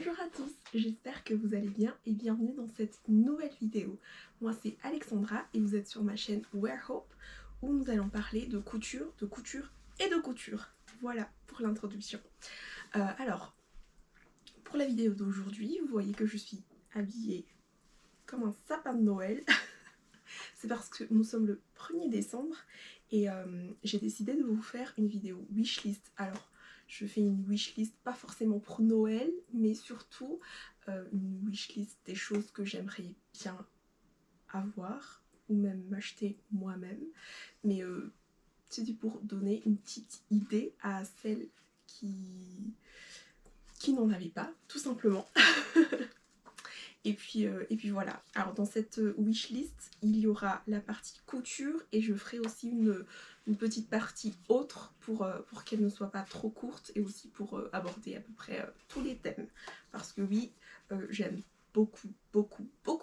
Bonjour à tous, j'espère que vous allez bien et bienvenue dans cette nouvelle vidéo. Moi c'est Alexandra et vous êtes sur ma chaîne Wear Hope où nous allons parler de couture et de couture. Voilà pour l'introduction. Alors, pour la vidéo d'aujourd'hui, vous voyez que je suis habillée comme un sapin de Noël. C'est parce que nous sommes le 1er décembre et j'ai décidé de vous faire une vidéo wishlist. Alors, je fais une wishlist pas forcément pour Noël, mais surtout une wishlist des choses que j'aimerais bien avoir ou même m'acheter moi-même. Mais c'est pour donner une petite idée à celles qui n'en avaient pas, tout simplement. Et puis voilà. Alors dans cette wishlist, il y aura la partie couture et je ferai aussi une petite partie autre pour qu'elle ne soit pas trop courte et aussi pour aborder à peu près tous les thèmes. Parce que oui, j'aime beaucoup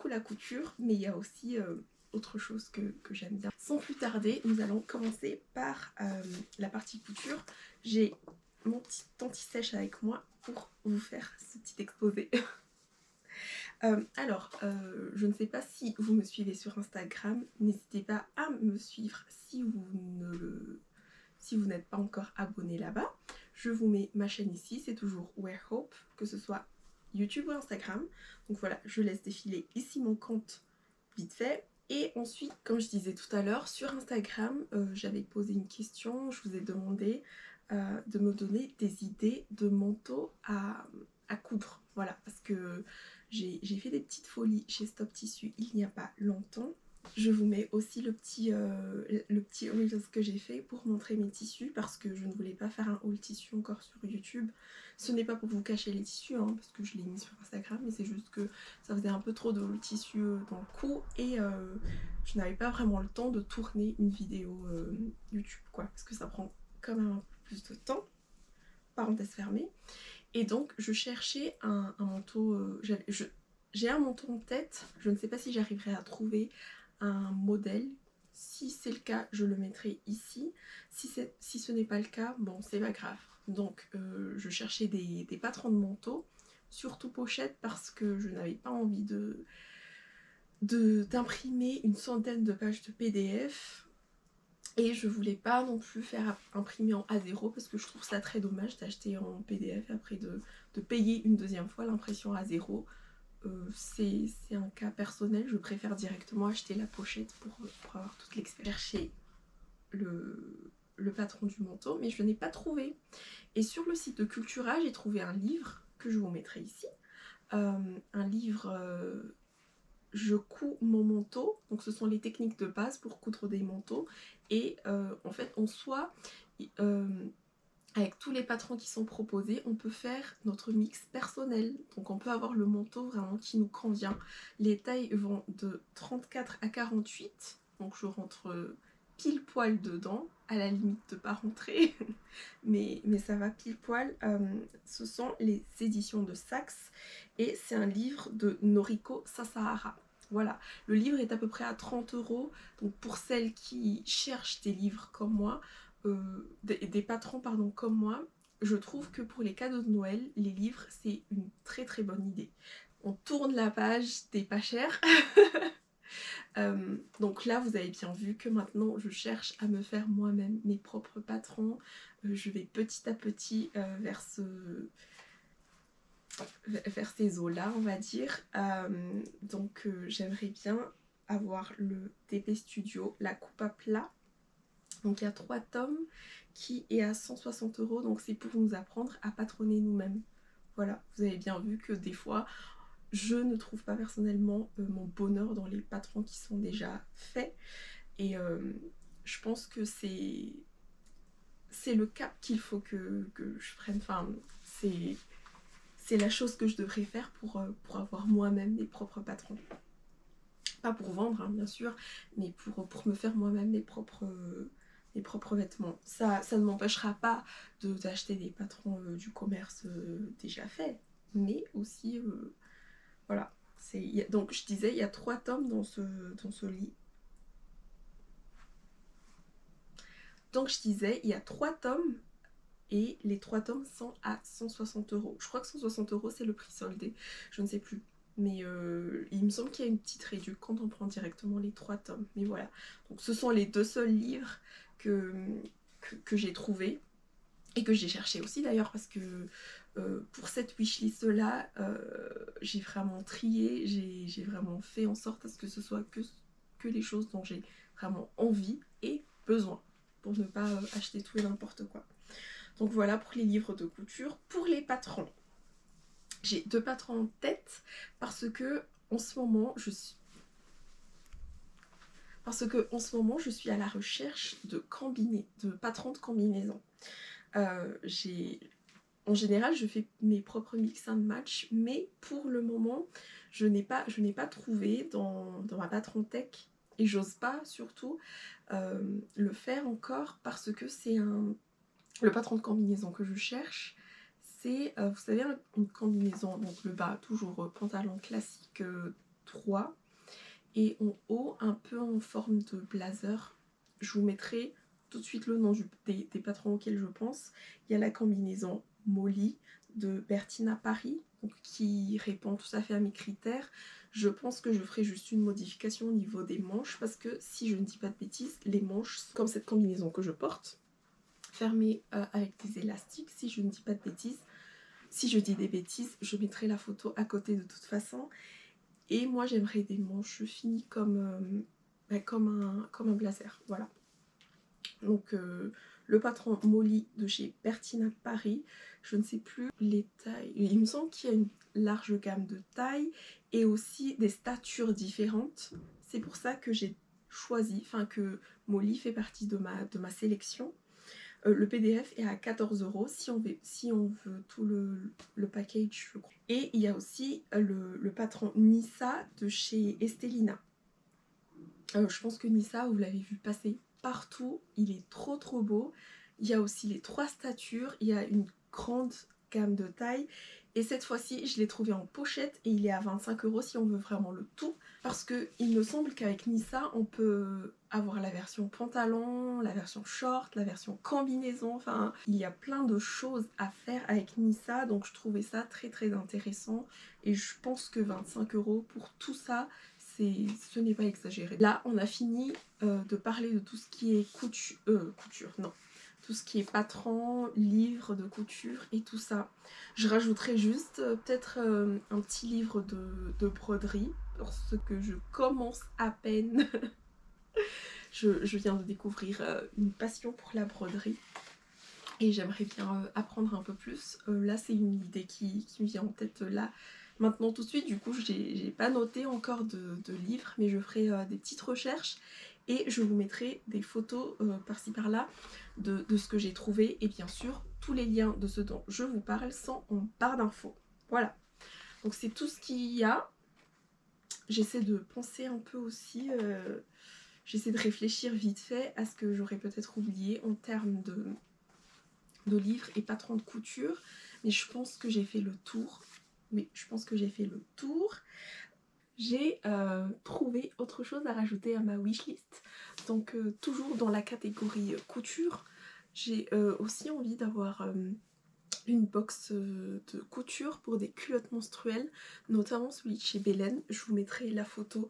la couture, mais il y a aussi autre chose que j'aime bien. Sans plus tarder, nous allons commencer par la partie couture. J'ai mon petit anti-sèche avec moi pour vous faire ce petit exposé. Je ne sais pas si vous me suivez sur Instagram, n'hésitez pas à me suivre si vous n'êtes pas encore abonné là-bas. Je vous mets ma chaîne ici, c'est toujours Wear Hope, que ce soit YouTube ou Instagram. Donc voilà, je laisse défiler ici mon compte vite fait. Et ensuite, comme je disais tout à l'heure, sur Instagram, j'avais posé une question, je vous ai demandé de me donner des idées de manteaux à coudre. Voilà, parce que j'ai fait des petites folies chez Stop Tissu il n'y a pas longtemps. Je vous mets aussi le petit Reels que j'ai fait pour montrer mes tissus parce que je ne voulais pas faire un haul tissu encore sur YouTube. Ce n'est pas pour vous cacher les tissus hein, parce que je l'ai mis sur Instagram, mais c'est juste que ça faisait un peu trop de haul tissu dans le coup et je n'avais pas vraiment le temps de tourner une vidéo YouTube quoi, parce que ça prend quand même un peu plus de temps. Parenthèse fermée. Et donc je cherchais un manteau, j'ai un manteau en tête, je ne sais pas si j'arriverai à trouver un modèle. Si c'est le cas, je le mettrai ici. Si ce n'est pas le cas, bon c'est pas grave. Donc je cherchais des patrons de manteaux, surtout pochette parce que je n'avais pas envie d'imprimer une centaine de pages de PDF. Et je voulais pas non plus faire imprimer en A0 parce que je trouve ça très dommage d'acheter en PDF et après de payer une deuxième fois l'impression A0. C'est un cas personnel, je préfère directement acheter la pochette pour avoir toute l'expérience. Chercher le patron du manteau, mais je n'ai pas trouvé. Et sur le site de Cultura, j'ai trouvé un livre que je vous mettrai ici. Un livre je couds mon manteau, donc ce sont les techniques de base pour coudre des manteaux et en fait en soi avec tous les patrons qui sont proposés on peut faire notre mix personnel, donc on peut avoir le manteau vraiment qui nous convient. Les tailles vont de 34 à 48, donc je rentre pile poil dedans, à la limite de pas rentrer mais ça va pile poil. Ce sont les éditions de Saxe et c'est un livre de Noriko Sasahara. Voilà, le livre est à peu près à 30 €, donc pour celles qui cherchent des livres comme moi, des patrons pardon comme moi, je trouve que pour les cadeaux de Noël, les livres c'est une très bonne idée. On tourne la page, c'est pas cher. Donc là vous avez bien vu que maintenant je cherche à me faire moi-même mes propres patrons. Je vais petit à petit vers ces eaux là on va dire. Donc j'aimerais bien avoir le TP Studio, la coupe à plat. Donc il y a 3 tomes qui est à 160 €, donc c'est pour nous apprendre à patronner nous-mêmes. Voilà, vous avez bien vu que des fois je ne trouve pas personnellement mon bonheur dans les patrons qui sont déjà faits et je pense que c'est le cap qu'il faut que je prenne, enfin c'est la chose que je devrais faire pour avoir moi-même mes propres patrons. Pas pour vendre hein, bien sûr, mais pour me faire moi-même mes propres vêtements. Ça ne m'empêchera pas d'acheter des patrons du commerce déjà faits, mais aussi voilà. Donc je disais, il y a 3 tomes dans ce livre. Donc je disais, il y a 3 tomes et les 3 tomes sont à 160 €. Je crois que 160 € c'est le prix soldé, je ne sais plus. Mais il me semble qu'il y a une petite réduction quand on prend directement les 3 tomes. Mais voilà, donc ce sont les 2 seuls livres que j'ai trouvés et que j'ai cherché aussi d'ailleurs, parce que pour cette wishlist là, j'ai vraiment trié, j'ai vraiment fait en sorte à ce que ce soit que les choses dont j'ai vraiment envie et besoin, pour ne pas acheter tout et n'importe quoi. Donc voilà pour les livres de couture. Pour les patrons, j'ai 2 patrons en tête parce que en ce moment je suis à la recherche de patrons de combinaison. En général, je fais mes propres mix and match, mais pour le moment, je n'ai pas trouvé dans ma patron tech, et j'ose pas surtout le faire encore, parce que le patron de combinaison que je cherche, c'est, vous savez, une combinaison, donc le bas, toujours pantalon classique 3, et en haut, un peu en forme de blazer. Je vous mettrai tout de suite le nom des patrons auxquels je pense. Il y a la combinaison Molly de Bertina Paris, donc qui répond tout à fait à mes critères. Je pense que je ferai juste une modification au niveau des manches, parce que si je ne dis pas de bêtises, les manches, comme cette combinaison que je porte, fermées avec des élastiques, si je ne dis pas de bêtises. Si je dis des bêtises, je mettrai la photo à côté de toute façon. Et moi j'aimerais des manches finies comme un blazer, voilà. Donc le patron Molly de chez Bertina Paris, je ne sais plus les tailles, il me semble qu'il y a une large gamme de tailles et aussi des statures différentes. C'est pour ça que j'ai choisi, que Molly fait partie de ma sélection. Le PDF est à 14 € si on veut tout le package, je crois. Et il y a aussi le patron Nissa de chez Estelina. Je pense que Nissa, vous l'avez vu passer partout, il est trop beau. Il y a aussi les 3 statures, il y a une grande gamme de tailles. Et cette fois-ci, je l'ai trouvé en pochette et il est à 25 € si on veut vraiment le tout. Parce que il me semble qu'avec Nissa, on peut avoir la version pantalon, la version short, la version combinaison. Enfin, il y a plein de choses à faire avec Nissa. Donc je trouvais ça très intéressant. Et je pense que 25 € pour tout ça, ce n'est pas exagéré. Là, on a fini de parler de tout ce qui est tout ce qui est patron, livre de couture et tout ça. Je rajouterai juste peut-être un petit livre de broderie, parce que je commence à peine. je viens de découvrir une passion pour la broderie et j'aimerais bien apprendre un peu plus. Là, c'est une idée qui me vient en tête là maintenant tout de suite. Du coup, j'ai pas noté encore de livres, mais je ferai des petites recherches et je vous mettrai des photos par-ci par-là de ce que j'ai trouvé, et bien sûr tous les liens de ce dont je vous parle sont en barre d'infos. Voilà, donc c'est tout ce qu'il y a. J'essaie de penser un peu aussi, j'essaie de réfléchir vite fait à ce que j'aurais peut-être oublié en termes de livres et patrons de couture, mais je pense que j'ai fait le tour. Oui, je pense que j'ai fait le tour. J'ai trouvé autre chose à rajouter à ma wishlist. Donc toujours dans la catégorie couture, j'ai aussi envie d'avoir une box de couture pour des culottes menstruelles, notamment celui de chez Belen. Je vous mettrai la photo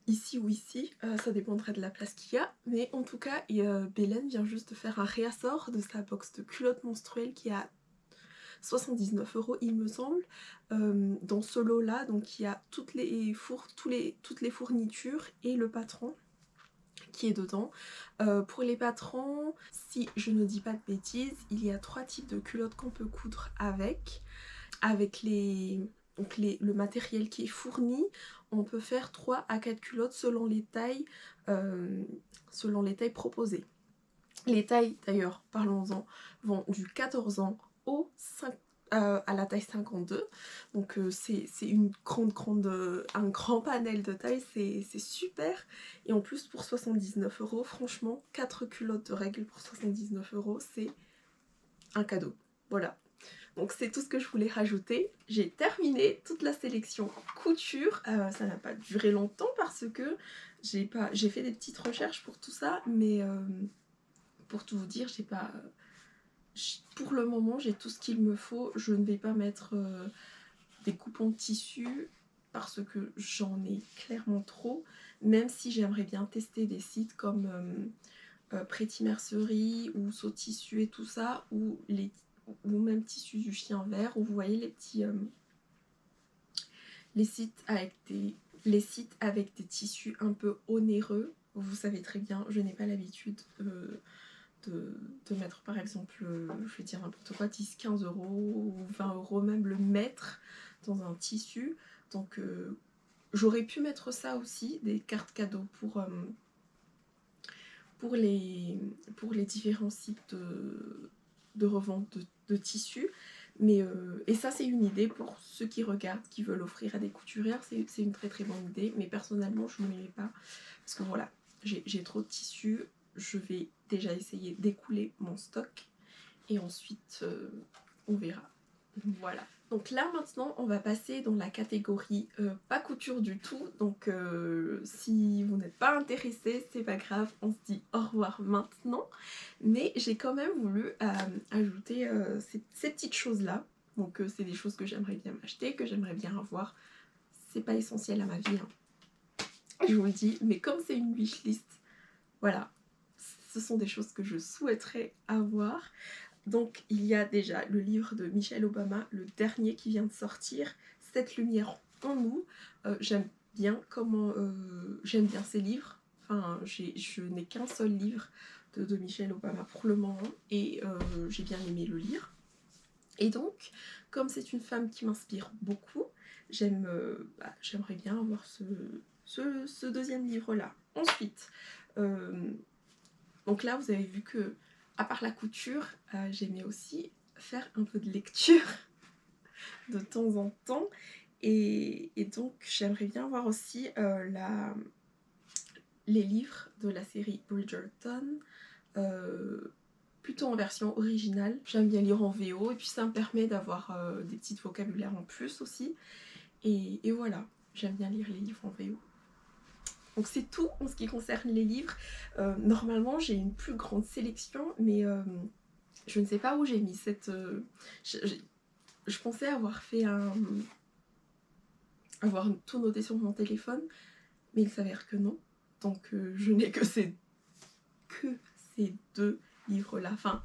ici ou ici, ça dépendra de la place qu'il y a, mais en tout cas Belen vient juste de faire un réassort de sa box de culottes menstruelles qui a 79 € il me semble. Dans ce lot là, donc il y a toutes les fournitures et le patron qui est dedans. Pour les patrons, si je ne dis pas de bêtises, il y a 3 types de culottes qu'on peut coudre avec le matériel qui est fourni. On peut faire 3 à 4 culottes selon les tailles proposées. Les tailles d'ailleurs, parlons-en, vont du 14 ans à la taille 52, donc c'est un grand panel de taille, c'est super. Et en plus pour 79 €, franchement 4 culottes de règles pour 79 €, c'est un cadeau. Voilà, donc c'est tout ce que je voulais rajouter. J'ai terminé toute la sélection couture. Ça n'a pas duré longtemps parce que j'ai fait des petites recherches pour tout ça, mais pour tout vous dire, j'ai pas pour le moment j'ai tout ce qu'il me faut. Je ne vais pas mettre des coupons de tissu parce que j'en ai clairement trop, même si j'aimerais bien tester des sites comme Pretty Mercerie ou Saut Tissu et tout ça, ou même Tissu du Chien Vert, où vous voyez les petits les sites avec des tissus un peu onéreux. Vous savez très bien, je n'ai pas l'habitude de mettre par exemple, je vais dire n'importe quoi, 10-15 € ou 20 € même le mètre dans un tissu. Donc j'aurais pu mettre ça aussi, des cartes cadeaux pour les différents sites de revente de tissus. Mais, et ça c'est une idée pour ceux qui regardent, qui veulent offrir à des couturières, c'est une très très bonne idée. Mais personnellement je ne m'y mets pas parce que voilà, j'ai trop de tissus. Je vais déjà essayer d'écouler mon stock et ensuite on verra. Voilà. Donc là maintenant on va passer dans la catégorie pas couture du tout. Donc si vous n'êtes pas intéressé, c'est pas grave, on se dit au revoir maintenant. Mais j'ai quand même voulu ajouter ces petites choses là. Donc c'est des choses que j'aimerais bien m'acheter, que j'aimerais bien avoir. C'est pas essentiel à ma vie, hein. Je vous le dis, mais comme c'est une wishlist, voilà, ce sont des choses que je souhaiterais avoir. Donc il y a déjà le livre de Michelle Obama, le dernier qui vient de sortir, Cette lumière en nous. J'aime bien j'aime bien ces livres. Enfin, je n'ai qu'un seul livre de Michelle Obama pour le moment et j'ai bien aimé le lire. Et donc, comme c'est une femme qui m'inspire beaucoup, j'aimerais bien avoir ce deuxième livre-là. Ensuite, donc là, vous avez vu que, à part la couture, j'aimais aussi faire un peu de lecture de temps en temps. Et donc, j'aimerais bien voir aussi les livres de la série Bridgerton, plutôt en version originale. J'aime bien lire en VO et puis ça me permet d'avoir des petits vocabulaires en plus aussi. Et voilà, j'aime bien lire les livres en VO. Donc c'est tout en ce qui concerne les livres. Normalement j'ai une plus grande sélection, mais je ne sais pas où j'ai mis cette... je pensais avoir fait avoir tout noté sur mon téléphone, mais il s'avère que non. Donc je n'ai que ces deux livres-là. Enfin,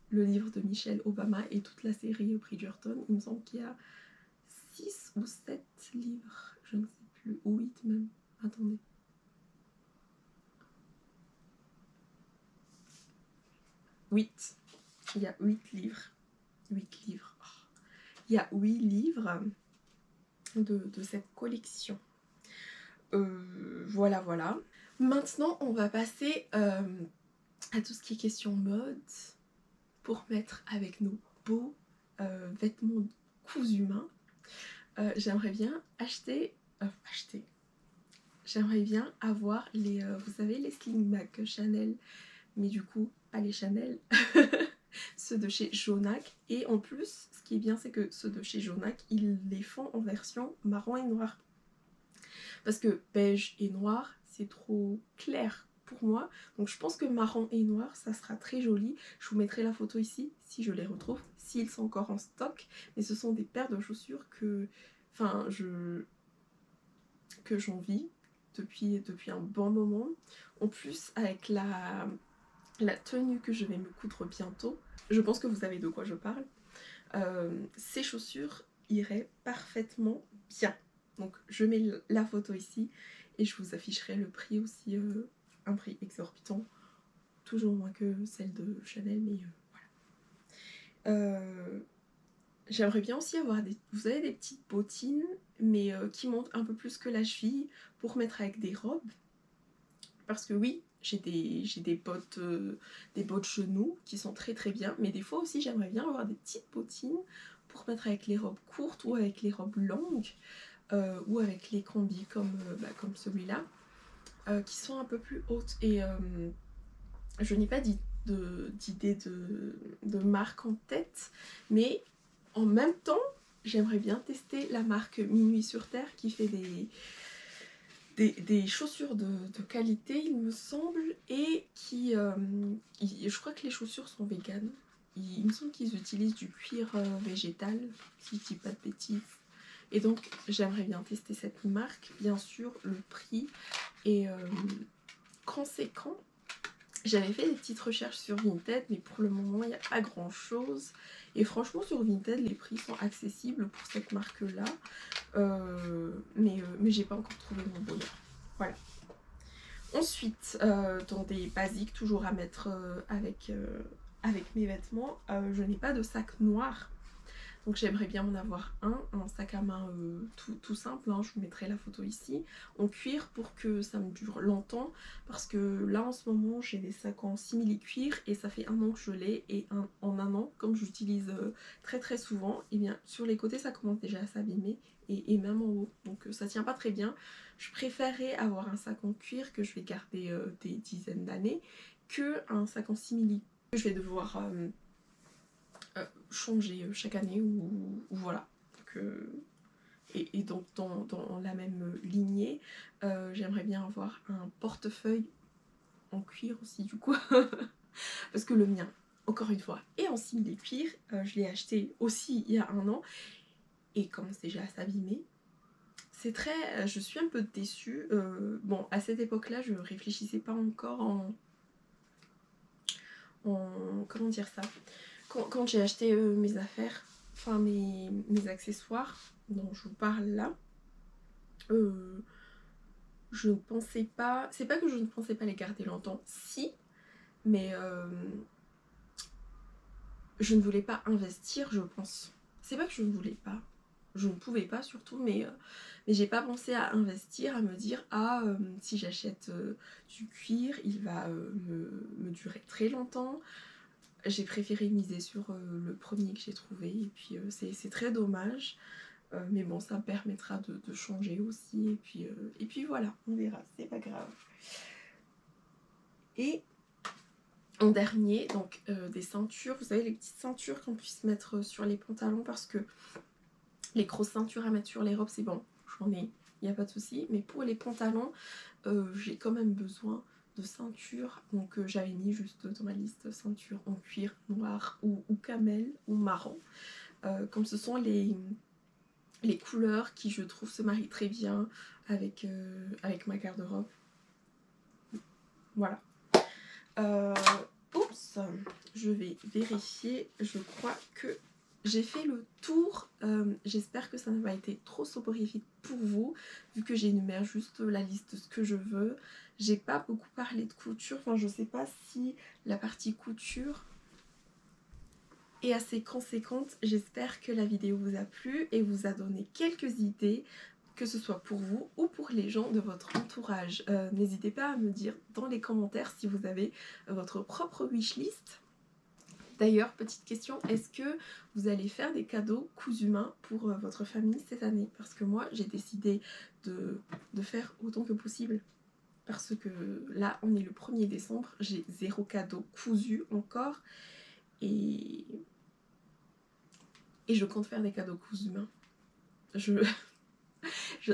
le livre de Michelle Obama et toute la série Bridgerton. Il me semble qu'il y a 6 ou 7 livres, je ne sais plus, ou 8 même. Attendez. Il y a 8 livres. 8 livres. Oh. Il y a 8 livres de cette collection. Voilà, voilà. Maintenant, on va passer à tout ce qui est question mode pour mettre avec nos beaux vêtements cousus main. J'aimerais bien j'aimerais bien avoir les, vous savez, les sling bags Chanel, mais du coup, pas les Chanel, ceux de chez Jonac. Et en plus, ce qui est bien, c'est que ceux de chez Jonac, ils les font en version marron et noir. Parce que beige et noir, c'est trop clair pour moi. Donc je pense que marron et noir, ça sera très joli. Je vous mettrai la photo ici, si je les retrouve, s'ils sont encore en stock. Mais ce sont des paires de chaussures que... Enfin, que j'envie depuis un bon moment. En plus, avec la tenue que je vais me coudre bientôt, je pense que vous savez de quoi je parle. Ces chaussures iraient parfaitement bien. Donc je mets la photo ici et je vous afficherai le prix aussi, un prix exorbitant, toujours moins que celle de Chanel, mais voilà. J'aimerais bien aussi avoir vous avez des petites bottines, mais qui montent un peu plus que la cheville pour mettre avec des robes. Parce que oui, j'ai des bottes genoux qui sont très très bien, mais des fois aussi j'aimerais bien avoir des petites bottines pour mettre avec les robes courtes ou avec les robes longues, ou avec les combis comme celui-là, qui sont un peu plus hautes. Et je n'ai pas d'idée de marque en tête, mais en même temps, j'aimerais bien tester la marque Minuit sur Terre qui fait des chaussures de qualité, il me semble, et je crois que les chaussures sont véganes. il me semble qu'ils utilisent du cuir végétal, si je dis pas de bêtises. Et donc j'aimerais bien tester cette marque. Bien sûr, le prix est conséquent. J'avais fait des petites recherches sur Vinted, mais pour le moment il n'y a pas grand chose. Et franchement sur Vinted les prix sont accessibles pour cette marque là. Mais j'ai pas encore trouvé mon bonheur. Voilà. Ensuite, dans des basiques toujours à mettre avec mes vêtements, je n'ai pas de sac noir. Donc j'aimerais bien en avoir un sac à main tout simple, hein, je vous mettrai la photo ici, en cuir pour que ça me dure longtemps, parce que là en ce moment j'ai des sacs en simili-cuir et ça fait 1 an que je l'ai, et en 1 an, comme j'utilise très souvent, et bien sur les côtés ça commence déjà à s'abîmer, et même en haut, donc ça tient pas très bien. Je préférerais avoir un sac en cuir que je vais garder des dizaines d'années, que un sac en simili que je vais devoir changer chaque année ou voilà. Donc, et donc dans la même lignée, j'aimerais bien avoir un portefeuille en cuir aussi du coup parce que le mien, encore une fois, est en simili cuir. Je l'ai acheté aussi il y a 1 an et commence déjà à s'abîmer. C'est très... je suis un peu déçue. Bon, à cette époque-là, je réfléchissais pas encore en comment dire ça, quand j'ai acheté mes affaires, enfin mes accessoires dont je vous parle là, je ne pensais pas, c'est pas que je ne pensais pas les garder longtemps, si, mais je ne voulais pas investir, je pense. C'est pas que je ne voulais pas, je ne pouvais pas surtout, mais j'ai pas pensé à investir, à me dire ah si j'achète du cuir, il va me durer très longtemps. J'ai préféré miser sur le premier que j'ai trouvé, et puis c'est très dommage, mais bon, ça me permettra de changer aussi, et puis voilà, on verra, c'est pas grave. Et en dernier, donc des ceintures, vous savez les petites ceintures qu'on puisse mettre sur les pantalons, parce que les grosses ceintures à mettre sur les robes c'est bon, j'en ai, il n'y a pas de souci, mais pour les pantalons, j'ai quand même besoin de ceinture, donc j'avais mis juste dans ma liste ceinture en cuir noir ou camel ou marron, comme ce sont les couleurs qui je trouve se marient très bien avec ma garde-robe. Voilà. Oups, je vais vérifier, je crois que j'ai fait le tour. J'espère que ça n'a pas été trop soporifique pour vous, vu que j'énumère juste la liste de ce que je veux. J'ai pas beaucoup parlé de couture, enfin je sais pas si la partie couture est assez conséquente. J'espère que la vidéo vous a plu et vous a donné quelques idées, que ce soit pour vous ou pour les gens de votre entourage. N'hésitez pas à me dire dans les commentaires si vous avez votre propre wishlist. D'ailleurs, petite question, est-ce que vous allez faire des cadeaux cousu main pour votre famille cette année? Parce que moi, j'ai décidé de faire autant que possible. Parce que là, on est le 1er décembre, j'ai 0 cadeau cousu encore. Et je compte faire des cadeaux cousu main.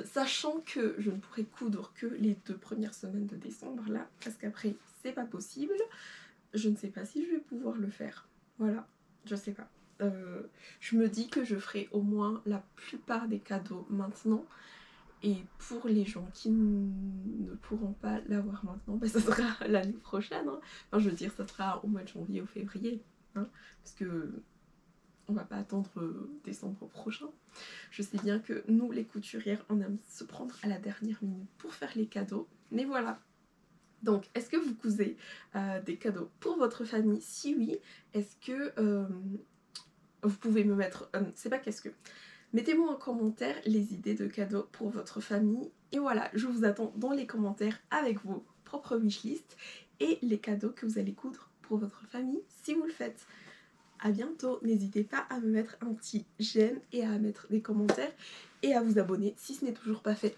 Sachant que je ne pourrai coudre que les 2 premières semaines de décembre, là, parce qu'après, c'est pas possible. Je ne sais pas si je vais pouvoir le faire. Voilà, je sais pas. Je me dis que je ferai au moins la plupart des cadeaux maintenant. Et pour les gens qui ne pourront pas l'avoir maintenant, ben ça sera l'année prochaine. Hein. Enfin, je veux dire, ça sera au mois de janvier ou février. Hein, parce que on va pas attendre décembre prochain. Je sais bien que nous, les couturières, on aime se prendre à la dernière minute pour faire les cadeaux. Mais voilà. Donc, est-ce que vous cousez des cadeaux pour votre famille? Si oui, est-ce que vous pouvez me mettre... c'est pas qu'est-ce que... Mettez-moi en commentaire les idées de cadeaux pour votre famille. Et voilà, je vous attends dans les commentaires avec vos propres wishlists et les cadeaux que vous allez coudre pour votre famille si vous le faites. A bientôt, n'hésitez pas à me mettre un petit j'aime et à mettre des commentaires et à vous abonner si ce n'est toujours pas fait.